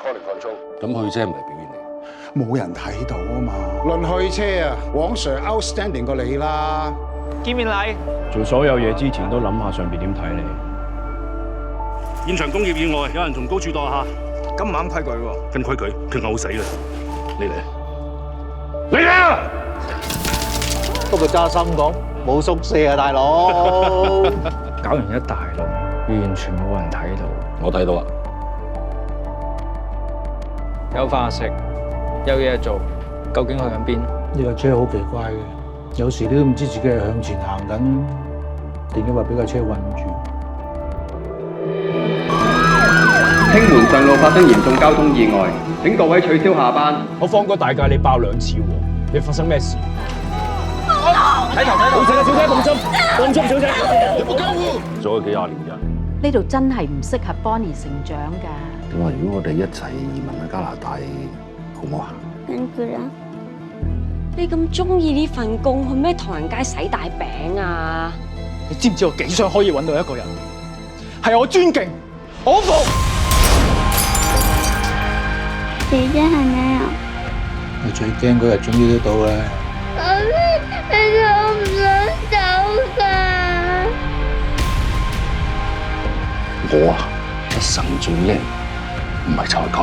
call control。咁去車唔係表演嚟，冇人睇到啊嘛。論去車啊，黃 Sir outstanding 過你啦。見面禮，做所有嘢之前都諗下上邊點睇你。現場工業意外，有人從高處墮下，咁唔啱規矩喎。跟規矩，佢嘔死啦！你嚟，你嚟！不過揸心講，冇宿舍啊，大佬！搞完一大輪，完全冇人睇到。我睇到啦。有飯食，有嘢做，究竟去緊邊？呢架車好奇怪嘅，有時你都唔知自己係向前行緊，定抑或俾架車困住。興門上路發生嚴重交通意外，請各位取消下班。我放過大假你爆2次喎，你發生咩事？睇頭，小姐，放心，小姐，有冇救護？做咗幾廿年人，呢度真係唔適合 Bonnie 成長㗎。咁啊，如果我哋一齊移民去加拿大，好唔好啊？跟住啦。你咁中意呢份工，去咩唐人街洗大餅啊？你知唔知我幾想可以揾到一個人，係我尊敬、我服。姐姐係咩啊？我最驚嗰日終於都到啦。其實我唔想走㗎。我啊，一生最叻唔係才幹。